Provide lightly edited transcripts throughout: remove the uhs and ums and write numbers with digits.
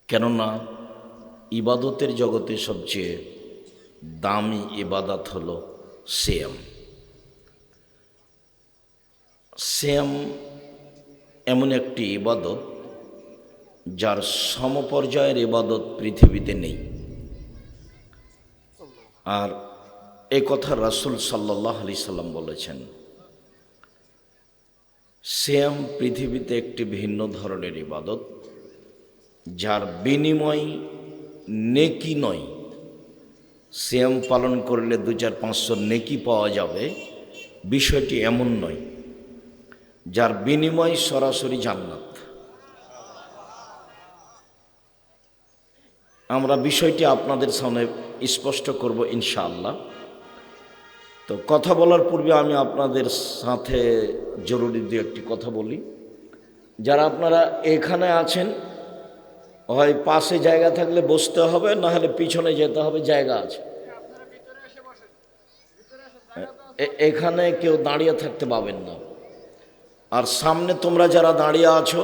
কেননা ইবাদতের জগতে সবচেয়ে দামি ইবাদত হলো সিয়াম। সিয়াম এমন একটি ইবাদত যার সমপর্যায়ের ইবাদত পৃথিবীতে নেই। আর এ কথা রাসূল সাল্লাল্লাহু আলাইহি সাল্লাম বলেছেন, সিয়াম পৃথিবীতে একটি ভিন্ন ধরনের ইবাদত যার বিনিময় নেকি নয়। সিয়াম পালন করলে 2-4-500 নেকি পাওয়া যাবে, বিষয়টি এমন নয়। যার বিনিময় সরাসরি জান্নাত। আমরা বিষয়টি আপনাদের সামনে স্পষ্ট করব ইনশাআল্লাহ। তো কথা বলার পূর্বে আমি আপনাদের সাথে জরুরি দু একটি কথা বলি। যারা আপনারা এখানে আছেন, হয় পাশে জায়গা থাকলে বসতে হবে, না হলে পিছনে যেতে হবে, জায়গা আছে। এখানে কেউ দাঁড়িয়ে থাকতে পাবেন না। আর সামনে তোমরা যারা দাঁড়িয়ে আছো,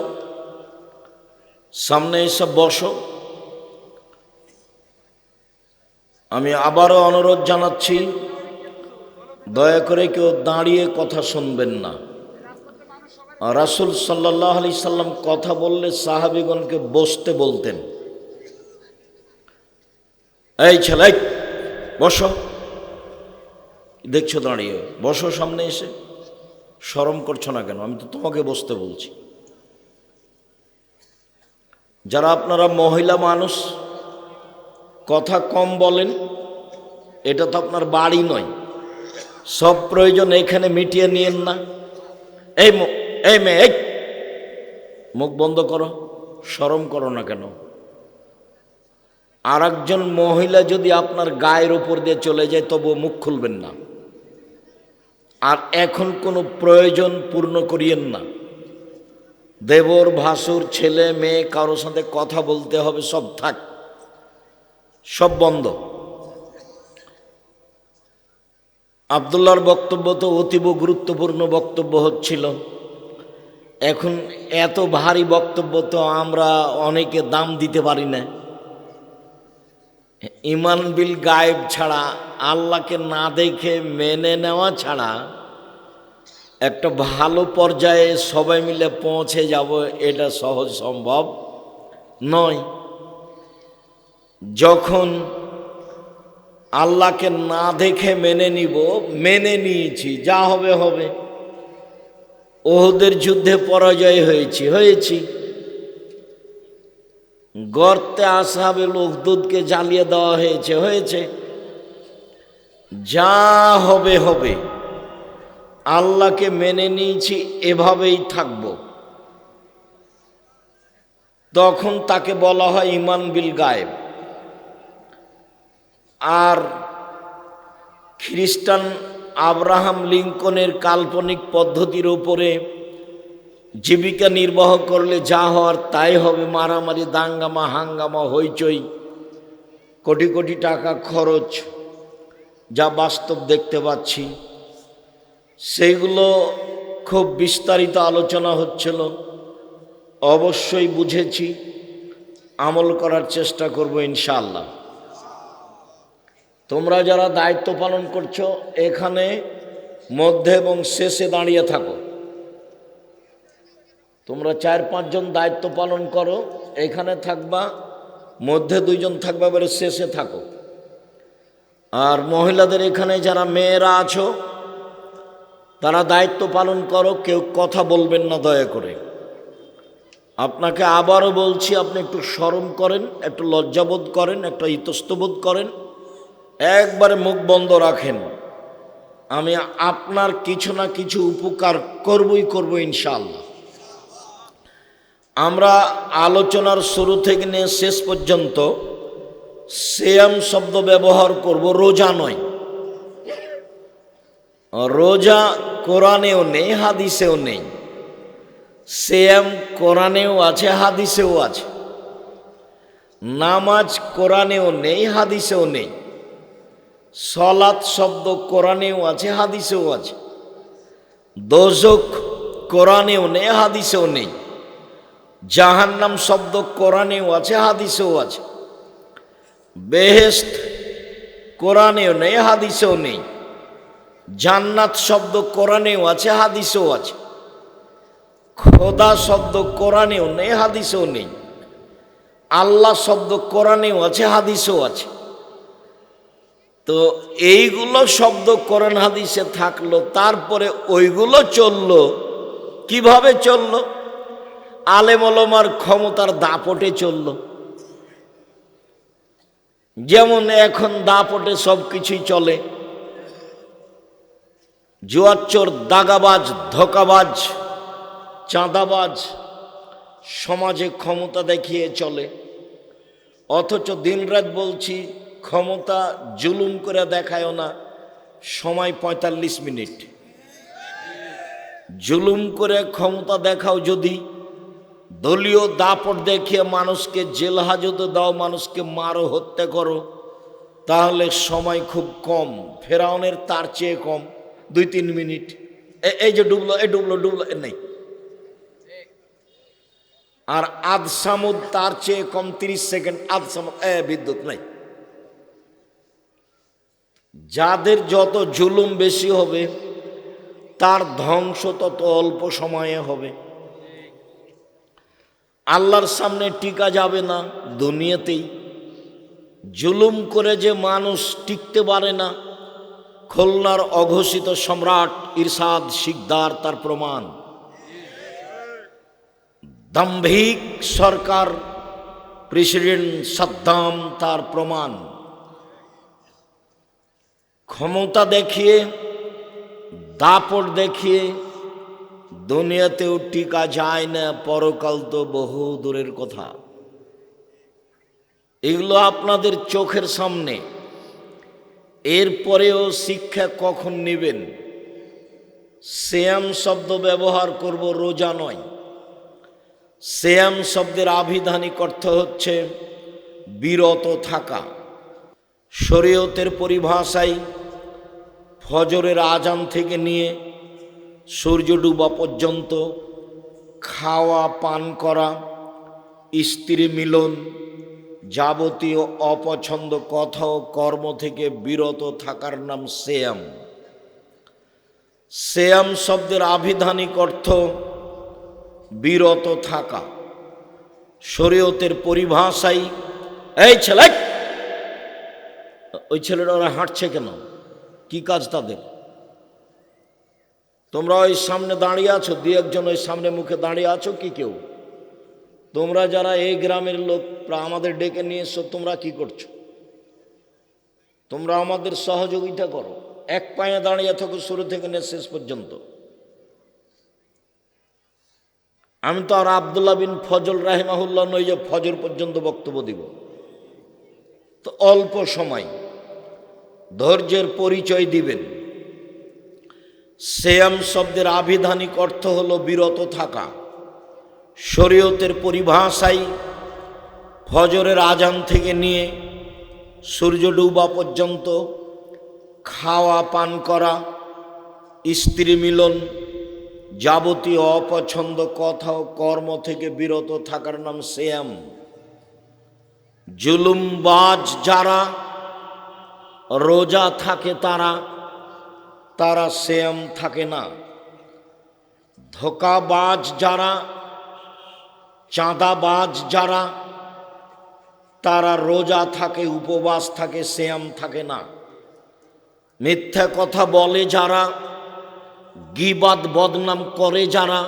সামনে এসব বসো। আমি আবারও অনুরোধ জানাচ্ছি, দয়া করে কেউ দাঁড়িয়ে কথা শুনবেন না। রাসূল সাল্লাল্লাহু আলাইহি সাল্লাম কথা বললে সাহাবীগণকে বসতে বলতেন। এই ছেলে, বসো। দেখছো দাঁড়িয়ে, বসো সামনে এসে। শরম করছো না কেন? আমি তো তোমাকে বসতে বলছি। যারা আপনারা মহিলা মানুষ, কথা কম বলেন, এটা তো আপনার বাড়ি নয়। সব প্রয়োজন এখানে মিটিয়ে নিয়েন না। এই মেয়ে, মুখ বন্ধ করো। শরম করো না কেন? আর একজন মহিলা যদি আপনার গায়ের উপর দিয়ে চলে যায়, তবুও মুখ খুলবেন না। আর এখন কোনো প্রয়োজন পূর্ণ করিয়েন না। দেবর, ভাসুর, ছেলে, মেয়ে, কারোর সাথে কথা বলতে হবে, সব থাক, সব বন্ধ। আব্দুল্লাহর বক্তব্য তো অতীব গুরুত্বপূর্ণ বক্তব্য হচ্ছিল। এখন এত ভারী বক্তব্য তো আমরা অনেকে দাম দিতে পারি না। ইমান বিল গায়েব ছাড়া, আল্লাহকে না দেখে মেনে নেওয়া ছাড়া একটা ভালো পর্যায়ে সবাই মিলে পৌঁছে যাব, এটা সহজ সম্ভব নয়। যখন আল্লাহকে না দেখে মেনে নিব, মেনে নিয়েছি, যা হবে হবে। ওহুদের যুদ্ধে পরাজয় হয়েছি। গর্তে আসহাবে উখদুদকে জ্বালিয়ে দেওয়া হয়েছে। যা হবে হবে। আল্লাহকে মেনে নিয়েছি, এভাবেই থাকব। তখন তাকে বলা হয় ইমান বিল গায়েব। আর খ্রিস্টান আব্রাহাম লিঙ্কনের কাল্পনিক পদ্ধতির উপরে জীবিকা নির্বাহ করলে যা হওয়ার তাই হবে। মারামারি, দাঙ্গামা, হাঙ্গামা, হইচই, কোটি কোটি টাকা খরচ, যা বাস্তব দেখতে পাচ্ছি। সেইগুলো খুব বিস্তারিত আলোচনা হচ্ছিল। অবশ্যই বুঝেছি, আমল করার চেষ্টা করব ইনশাআল্লাহ। তোমরা যারা দায়িত্ব পালন করছো, এখানে মধ্যে এবং শেষে দাঁড়িয়ে থাকো। তোমরা 4-5 জন দায়িত্ব পালন করো, এখানে থাকবা, মধ্যে 2 জন থাকবা, এবারে শেষে থাকো। আর মহিলাদের এখানে যারা মেয়েরা আছো, তারা দায়িত্ব পালন করো, কেউ কথা বলবেন না দয়া করে। আপনাকে আবারও বলছি, আপনি একটু শরম করেন, একটু লজ্জাবোধ করেন, একটু ইতস্তবোধ করেন, একবারে মুখ বন্ধ রাখেন। আমি আপনার কিছু না কিছু উপকার করব ইনশাআল্লাহ। আমরা আলোচনার শুরু থেকে নিয়ে শেষ পর্যন্ত সিয়াম শব্দ ব্যবহার করব, রোজা নয়। রোজা কোরআনেও নেই, হাদিসেও নেই। সিয়াম কোরআনেও আছে, হাদিসেও আছে। নামাজ কোরআনেও নেই, হাদিসেও নেই। সলাত শব্দ কোরআনেও আছে, হাদিসেও আছে। দোজখ কোরআনেও নেই, হাদিসেও নেই। জাহান্নাম শব্দ কোরআনেও আছে, হাদিসেও আছে। বেহেশত কোরআনেও নেই, হাদিসেও নেই। জান্নাত শব্দ কোরআনেও আছে, হাদিসেও আছে। খোদা শব্দ কোরআনেও নেই, হাদিসেও নেই। আল্লাহ শব্দ কোরআনেও আছে, হাদিসেও আছে। তো এইগুলো শব্দ কোরআন হাদিসে থাকলো, তারপরে ওইগুলো চললো। কিভাবে চললো? আলেম ওলামার ক্ষমতার দাপটে চললো। যেমন এখন দাপটে সব কিছুই চলে। জুয়াচোর, দাগাবাজ, ধোকাবাজ, চাঁদাবাজ সমাজে ক্ষমতা দেখিয়ে চলে। অথচ দিনরাত বলছি ক্ষমতা জুলুম করে দেখায়ও না। সময় 45 মিনিট। জুলুম করে ক্ষমতা দেখাও যদি, দলীয় দাপট দেখিয়ে মানুষকে জেল হাজতে দাও, মানুষকে মারো, হত্যা করো, তাহলে সময় খুব কম। ফেরাউনের তার চেয়ে কম, 2-3 মিনিট। এই যে ডুবলো, এই ডুবলো, ডুবলো নেই। আর আদ সামুদ তার চেয়ে কম, 30 সেকেন্ড। আদ সামুদ বিদ্যুৎ নাই। যাদের যত জুলুম বেশি হবে, তার ধ্বংস তত অল্প সময়ে হবে। আল্লাহর সামনে টিকা যাবে না, দুনিয়াতেই। জুলুম করে যে মানুষ টিকতে পারে না, খুলনার অঘোষিত সম্রাট ইরশাদ শিকদার তার প্রমাণ। দাম্ভিক সরকার প্রেসিডেন্ট সাদ্দাম তার প্রমাণ। ক্ষমতা দেখিয়ে, দাপট দেখিয়ে দুনিয়াতেও টিকা যায় না, পরকাল তো বহু দূরের কথা। এগুলো আপনাদের চোখের সামনে। এরপরেও শিক্ষা কখন নেবেন? সিয়াম শব্দ ব্যবহার করব, রোজা নয়। সিয়াম শব্দের আভিধানিক অর্থ হচ্ছে বিরত থাকা। শরীয়তের পরিভাষায় ফজরের আজান থেকে নিয়ে সূর্য ডুবা পর্যন্ত খাওয়া, পান করা, স্ত্রী মিলন, যাবতীয় অপছন্দ কথা ও কর্ম থেকে বিরত থাকার নাম সিয়াম। সিয়াম শব্দের আভিধানিক অর্থ বিরত থাকা। শরীয়তের পরিভাষায়, এই ছেলে, ওই ছেলেটা ওরা হাঁটছে কেন? কি কাজ তাদের? তোমরা ওই সামনে দাঁড়িয়ে আছো, 2-1 ওই সামনে মুখে দাঁড়িয়ে আছো কি কেউ? তোমরা যারা এই গ্রামের লোক, আমাদের ডেকে নিয়ে এসো, তোমরা কি করছো? তোমরা আমাদের সহযোগিতা করো। এক পায়ে দাঁড়িয়ে থাকো শুরু থেকে নিয়ে শেষ পর্যন্ত। আমি তো আর আব্দুল্লাহ বিন ফজল রাহিমাহুল্লাহ নই যে ফজর পর্যন্ত বক্তব্য দিব। তো অল্প সময় ধৈর্যের পরিচয় দিবেন। সিয়াম শব্দের আভিধানিক অর্থ হলো বিরত থাকা। শরীয়তের পরিভাষায় ফজরের আজান থেকে নিয়ে সূর্য ডুবা পর্যন্ত খাওয়া, পান করা, স্ত্রী মিলন, যাবতীয় অপছন্দ কথা ও কর্ম থেকে বিরত থাকার নাম সিয়াম। জুলুমবাজ যারা রোজা থাকে, তারা সিয়াম থাকে না। ধোঁকাবাজ যারা, চাঁদাবাজ যারা, তারা রোজা থাকে, উপবাস থাকে, সিয়াম থাকে না। মিথ্যা কথা বলে যারা, গীবাত বদনাম করে যারা,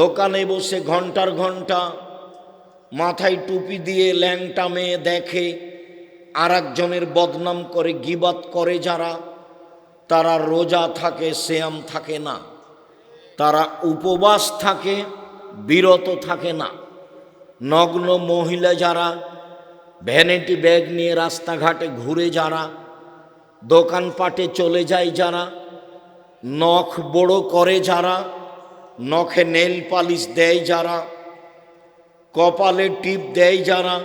দোকানে বসে ঘন্টার ঘন্টা মাথায় টুপি দিয়ে ল্যাংটা মেয়ে দেখে, আর একজনের বদনাম করে, গীবাত করে যারা, তারা রোজা থাকে, সিয়াম থাকে না। তারা উপবাস থাকে, বিরত থাকে না। নগ্ন মহিলা যারা, ভ্যানিটি ব্যাগ নিয়ে রাস্তাঘাটে ঘুরে যারা, দোকানপাটে চলে যায় যারা, নখ বড় করে যারা, নখে নেল পালিশ দেয় যারা, কপালে টিপ দেয় যারা,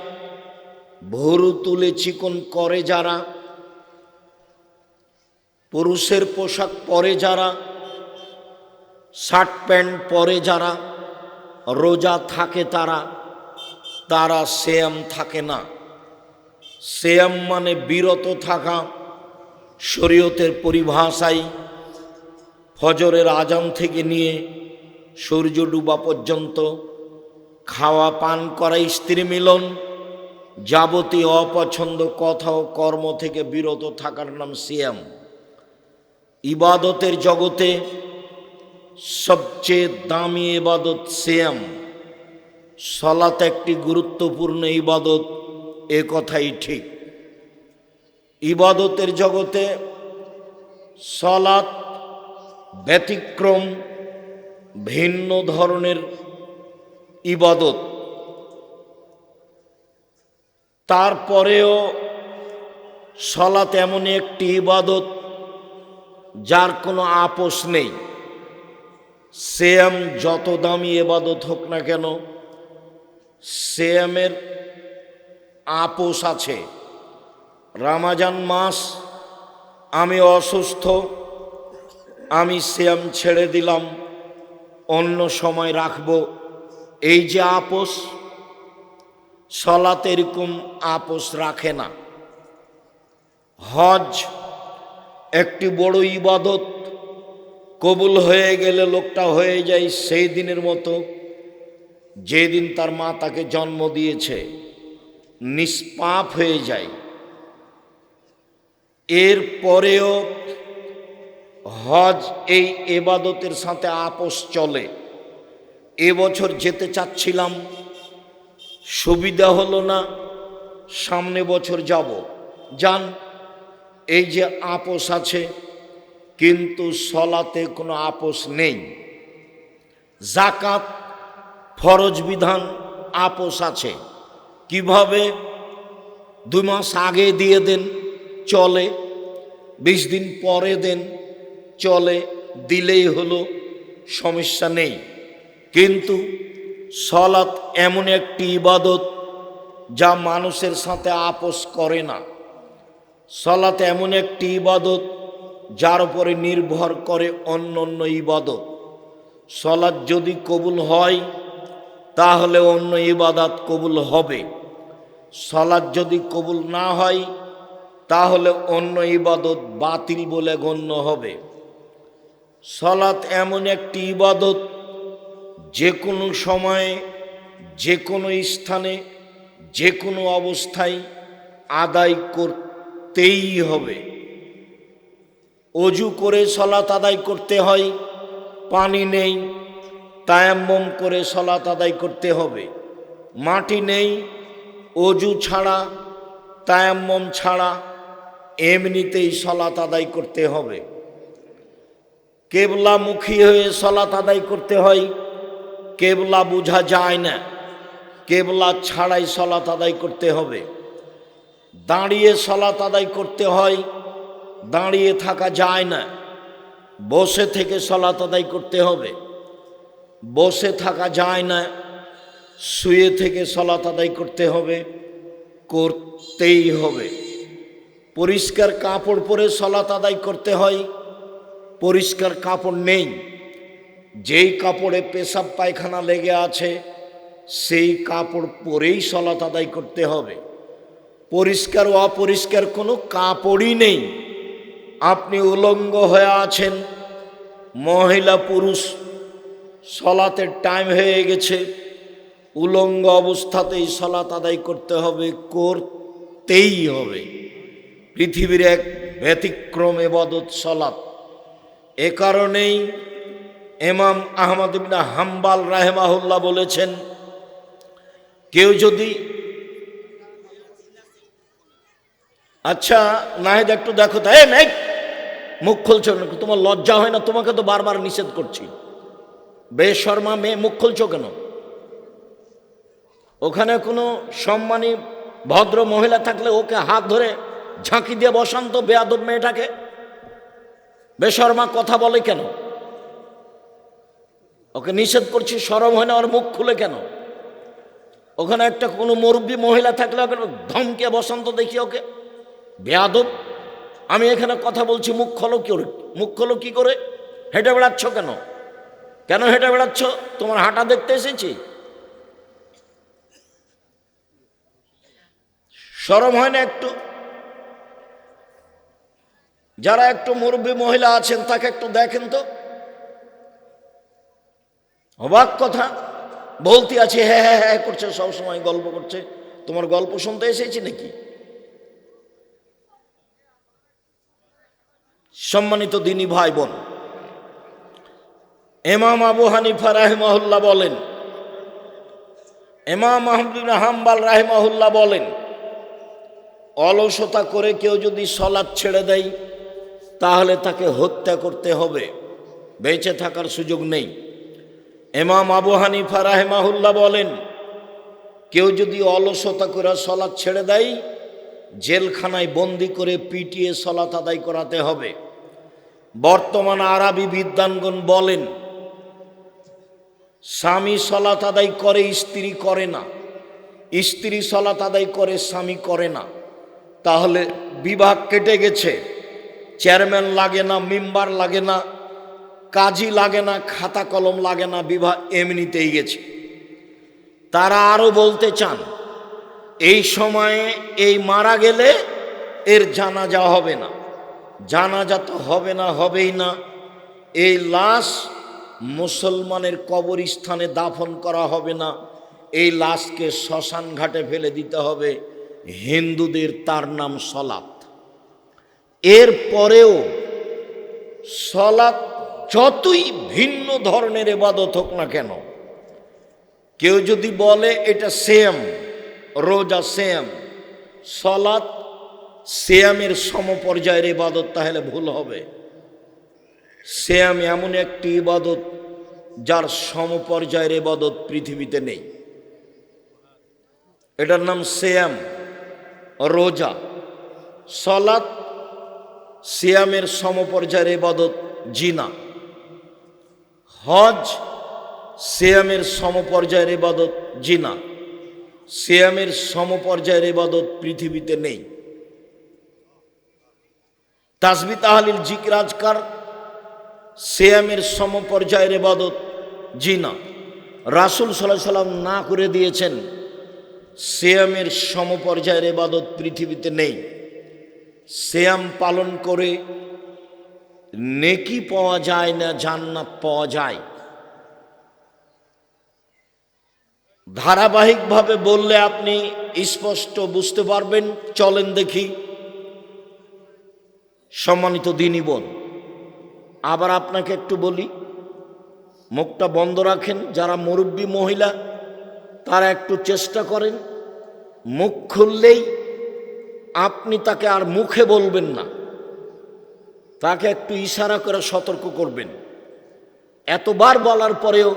ভুরু তুলে চিকন করে যারা, পুরুষের পোশাক পরে যারা, শার্ট প্যান্ট পরে যারা, রোজা থাকে তারা সিয়াম থাকে না। সিয়াম মানে বিরত থাকা। শরীয়তের পরিভাষায় ফজরের আজান থেকে নিয়ে সূর্য ডুবা পর্যন্ত খাওয়া পান করা, স্ত্রী মিলন, যাবতীয় অপছন্দ কথা ও কর্ম থেকে বিরত থাকার নাম সিয়াম। ইবাদতের জগতে সবচেয়ে দামি ইবাদত সিয়াম। সালাত একটি গুরুত্বপূর্ণ ইবাদত, এ কথাই ঠিক। ইবাদতের জগতে সালাত ব্যতিক্রম, ভিন্ন ধরনের ইবাদত। তারপরেও সালাত এমন একটি ইবাদত যার কোনো আপোষ নেই। সিয়াম যত দামি ইবাদত হোক না কেন, সিয়ামের আপোষ আছে। রমজান মাস, আমি অসুস্থ, আমি সিয়াম ছেড়ে দিলাম, অন্য সময় রাখব, এই যে আপোষ, সালাত এরকম আপোষ রাখে না। হজ একটি বড় ইবাদত, কবুল হয়ে গেলে লোকটা হয়ে যায় সেই দিনের মতো যেদিন তার মা তাকে জন্ম দিয়েছে, নিষ্পাপ হয়ে যায়। এর পরেও হজ এই ইবাদতের সাথে আপোষ চলে। এবছর যেতে চাচ্ছিলাম, সুবিধা হলো না, সামনে বছর যাব, যান, এই যে আপোষ আছে। কিন্তু সালাতে কোনো আপোষ নেই। যাকাত ফরজ বিধান, আপোষ আছে। কিভাবে? 2 মাস আগে দিয়ে দেন, চলে, 20 দিন পরে দেন, চলে, দিলেই হলো, সমস্যা নেই। কিন্তু সালাত এমন একটি ইবাদত যা মানুষের সাথে আপোষ করে না। সালাত এমন একটি ইবাদত যার উপরে নির্ভর করে অন্য অন্য ইবাদত। সালাত যদি কবুল হয় তাহলে অন্য ইবাদত কবুল হবে। সালাত যদি কবুল না হয় তাহলে অন্য ইবাদত বাতিল বলে গণ্য হবে। সালাত এমন একটি ইবাদত যে কোনো সময়ে, যে কোনো স্থানে, যে কোনো অবস্থায় আদায় করতেই হবে। অজু করে সালাত আদায় করতে হয়, পানি নেই, তায়াম্মুম করে সালাত আদায় করতে হবে। মাটি নেই, অজু ছাড়া, তায়াম্মুম ছাড়া এমনিতেই সালাত আদায় করতে হবে। কেবলামুখী হয়ে সালাত আদায় করতে হয়, কেবলা বোঝা যায় না, কেবলা ছাড়াই সালাত আদায় করতে হবে। দাঁড়িয়ে সালাত আদায় করতে হয়, দাঁড়িয়ে থাকা যায় না, বসে থেকে সালাত আদায় করতে হবে। বসে থাকা যায় না, শুয়ে থেকে সালাত আদায় করতে হবে, করতেই হবে। পরিষ্কার কাপড় পরে সালাত আদায় করতে হয়, পরিষ্কার কাপড় নেই, যেই কাপড়ে পেশাব পায়খানা লেগে আছে সেই কাপড় পরেই সালাত আদায় করতে হবে। পরিষ্কার ও অপরিষ্কার কোনো কাপড়ই নেই। আপনি উলঙ্গ হয়ে আছেন, মহিলা পুরুষ, সালাতের টাইম হয়ে গেছে, উলঙ্গ অবস্থাতেই সালাত আদায় করতে হবে, করতেই হবে। পৃথিবীর এক ব্যতিক্রম ইবাদত সালাত। এ কারণেই ইমাম আহমদ ইবনে হাম্বল রাহিমাহুল্লাহ বলেছেন, কেউ যদি, আচ্ছা নাহিদ একটু দেখো তো, এই মুখ খুলছো না, তোমার লজ্জা হয় না? তোমাকে তো বারবার নিষেধ করছি, বেশর্মা মেয়ে, মুখ খুলছো কেন? ওখানে কোনো সম্মানী ভদ্র মহিলা থাকলে ওকে হাত ধরে ঝাঁকি দিয়ে বসান তো, বেয়াদব মেয়েটাকে। বেশর্মা কথা বলে কেন? ওকে নিষেধ করছি, শরম হয় না? ওর মুখ খুলে কেন? ওখানে একটা কোনো মুরব্বী মহিলা থাকলে ওকে ধমকে বসান তো দেখি ওকে, বেয়াদব। আমি এখানে কথা বলছি, মুখ খোলো কি করে? মুখ খোলো কি করে? হেঁটে বেড়াচ্ছ কেন? কেন হেঁটে বেড়াচ্ছ? তোমার হাঁটা দেখতে এসেছি? শরম হয় না একটু? যারা একটু মুরব্বী মহিলা আছেন তাকে একটু দেখেন তো। অবাক কথা, বলতে আছে হ্যাঁ হ্যাঁ হ্যাঁ করছে, সবসময় গল্প করছে। তোমার গল্প শুনতে এসেছি নাকি? সম্মানিত দিনী ভাই বোন, ইমাম আবু হানিফা রাহিমাহুল্লাহ বলেন, ইমাম আহমদ বিন হাম্বল রাহিমাহুল্লাহ বলেন, অলসতা করে কেউ যদি সালাত ছেড়ে দেয় তাহলে তাকে হত্যা করতে হবে, বেঁচে থাকার সুযোগ নেই। ইমাম আবু হানিফা রাহিমাহুল্লাহ বলেন, কেউ যদি অলসতা করে সালাত ছেড়ে দেয় জেলখানায় বন্দি করে পিটিয়ে সালাত আদায় করাতে হবে। বর্তমান আরবি বিদ্বানগণ বলেন, স্বামী সালাত আদায় করে স্ত্রী করে না, স্ত্রী সালাত আদায় করে স্বামী করে না, তাহলে বিভাগ কেটে গেছে। চেয়ারম্যান লাগে না, মেম্বার লাগে না, কাজী লাগে না, খাতা কলম লাগে না, বিভাগ এমনিতেই গেছে। তারা আরো বলতে চান, এই সময়ে এই মারা গেলে এর জানাজা হবে না। জানাজা তো হবে না, হবেই না। এই লাশ মুসলমানের কবরস্থানে দাফন করা হবে না, এই লাশকে শ্মশান ঘাটে ফেলে দিতে হবে। হিন্দুদের তার নাম সলাত। এর পরেও সলাত যতই ভিন্ন ধরনের ইবাদত হোক না কেন, কেউ যদি বলে এটা সেম, রোজা সেম, সলাত সিয়ামের সমপর্যায়ের ইবাদত, তাহলে ভুল হবে। সিয়াম এমন একটি ইবাদত যার সমপর্যায়ের ইবাদত পৃথিবীতে নেই। এটার নাম সিয়াম, রোজা। সলাত সিয়ামের সমপর্যায়ের ইবাদত জিনা। হজ সিয়ামের সমপর্যায়ের ইবাদত জিনা। সিয়ামের সমপর্যায়ের ইবাদত পৃথিবীতে নেই। তাসবিহ তাহলিল জিকির আজকার সিয়ামের সমপর্যায়ের ইবাদত জিনা। রাসূল সাল্লাল্লাহু আলাইহি সাল্লাম না করে দিয়েছেন, সিয়ামের সমপর্যায়ের ইবাদত পৃথিবীতে নেই। সিয়াম পালন করে নেকি পাওয়া যায় না, জান্নাত পাওয়া যায়। ধারাবাহিকভাবে বললে আপনি স্পষ্ট বুঝতে পারবেন। চলেন দেখি। সম্মানিত দিনী বোন, আবার আপনাকে একটু বলি, মুখটা বন্ধ রাখেন। যারা মুরব্বী মহিলা তারা একটু চেষ্টা করেন, মুখ খুললেই আপনি তাকে আর মুখে বলবেন না, তাকে একটু ইশারা করে সতর্ক করবেন। এতবার বলার পরেও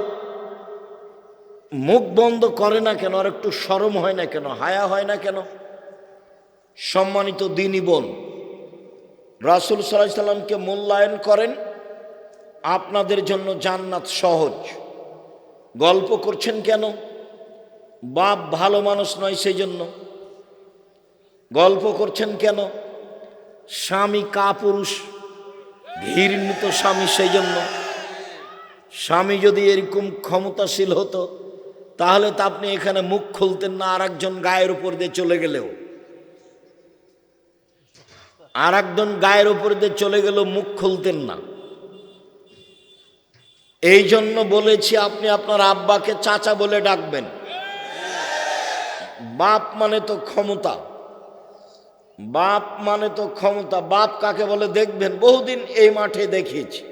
মুখ বন্ধ করে না কেন? আর একটু শরম হয় না কেন? হায়া হয় না কেন? সম্মানিত দিনী বোন, রাসূল সাল্লাল্লাহু আলাইহি সাল্লামকে মূল্যায়ন করেন, আপনাদের জন্য জান্নাত সহজ। গল্প করছেন কেন? বাপ ভালো মানুষ নয় সেই জন্য গল্প করছেন কেন? স্বামী কাপুরুষ, ঘৃণিত স্বামী, সেই জন্য। স্বামী যদি এরকম ক্ষমতাশীল হতো তাহলে তো আপনি এখানে মুখ খুলতেন না। আর একজন গায়ের উপর দিয়ে চলে গেলেও, আর একজন গায়ের উপর দিয়ে চলে গেলেও মুখ খুলতেন না। এই জন্য বলেছি আপনি আপনার আব্বাকে চাচা বলে ডাকবেন। বাপ মানে তো ক্ষমতা, বাপ মানে তো ক্ষমতা। বাপ কাকে বলে দেখবেন, বহুদিন এই মাঠে দেখিয়েছি।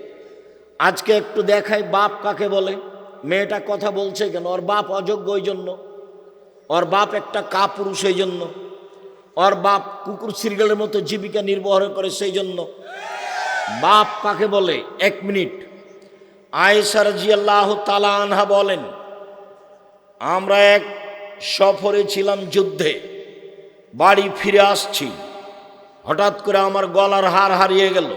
আজকে একটু দেখাই বাপ কাকে বলে। মেয়েটা কথা বলছে কেন? ওর বাপ অযোগ্য, ওই জন্য। ওর বাপ একটা কাপুরুষ, এই জন্য। ওর বাপ কুকুর সিরিয়ালের মতো জীবিকা নির্বাহ করে, সেই জন্য। বাপ কাকে বলে? এক মিনিট। আয়েশা রাদিয়াল্লাহু তাআলা আনহা বলেন, আমরা এক সফরে ছিলাম, যুদ্ধে। বাড়ি ফিরে আসছি, হঠাৎ করে আমার গলার হার হারিয়ে গেল।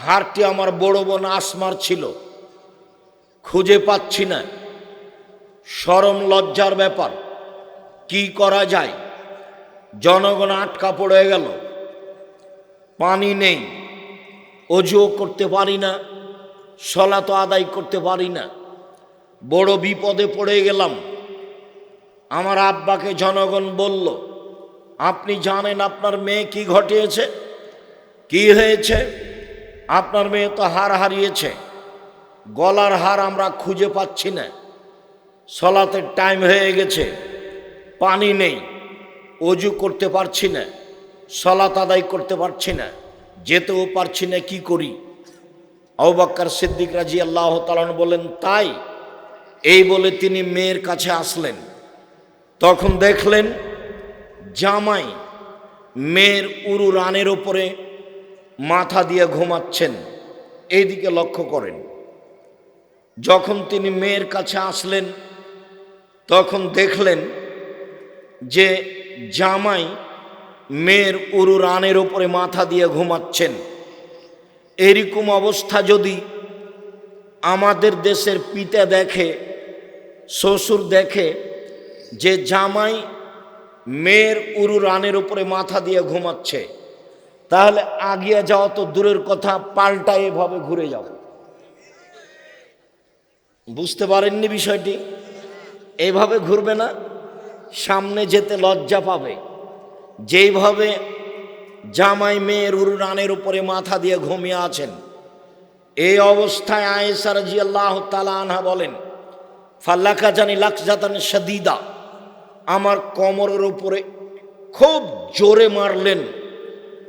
হারটি আমার বড় বোন আসমার ছিল, খুঁজে পাচ্ছি না। শরম লজ্জার ব্যাপার, কি করা যায়? জনগণ আটকা পড়ে গেল, পানি নেই, অজুও করতে পারি না, সলাত আদায় করতে পারি না, বড় বিপদে পড়ে গেলাম। আমার আব্বাকে জনগণ বলল, আপনি জানেন আপনার মেয়ে কি ঘটিয়েছে, কি হয়েছে? আপনার মেয়ে তো হার হারিয়েছে, গলার হার আমরা খুঁজে পাচ্ছি না, সলাতের টাইম হয়ে গেছে, পানি নেই, অজু করতে পারছি না, সলাত আদায় করতে পারছি না, যেতেও পারছি না, কি করি? আবু বকর সিদ্দিক রাদিয়াল্লাহু তাআলা বলেন, তাই? এই বলে তিনি মেয়ের কাছে আসলেন। তখন দেখলেন জামাই মেয়ের উরু রানের ওপরে মাথা দিয়ে ঘুমাচ্ছেন। এইদিকে লক্ষ্য করেন। যখন তিনি মেয়ের কাছে আসলেন তখন দেখলেন যে জামাই মেয়ের উরু রানের ওপরে মাথা দিয়ে ঘুমাচ্ছেন। এরকম অবস্থা যদি আমাদের দেশের পিতা দেখে, শ্বশুর দেখে যে জামাই মেয়ের উরু রানের উপরে মাথা দিয়ে ঘুমাচ্ছে, তাহলে আগিয়ে যাওয়া তো দূরের কথা, পাল্টা এভাবে ঘুরে যাও। বুঝতে পারেননি বিষয়টি? এইভাবে ঘুরবে না, সামনে যেতে লজ্জা পাবে। যেইভাবে জামাই মেয়ের উরু রানের উপরে মাথা দিয়ে ঘুমিয়ে আছেন, এই অবস্থায় আয়েশা রাদিয়াল্লাহু তাআলা আনহা বলেন, ফাল্লাকা জানি লাকজাতান শাদীদা, আমার কোমরের উপরে খুব জোরে মারলেন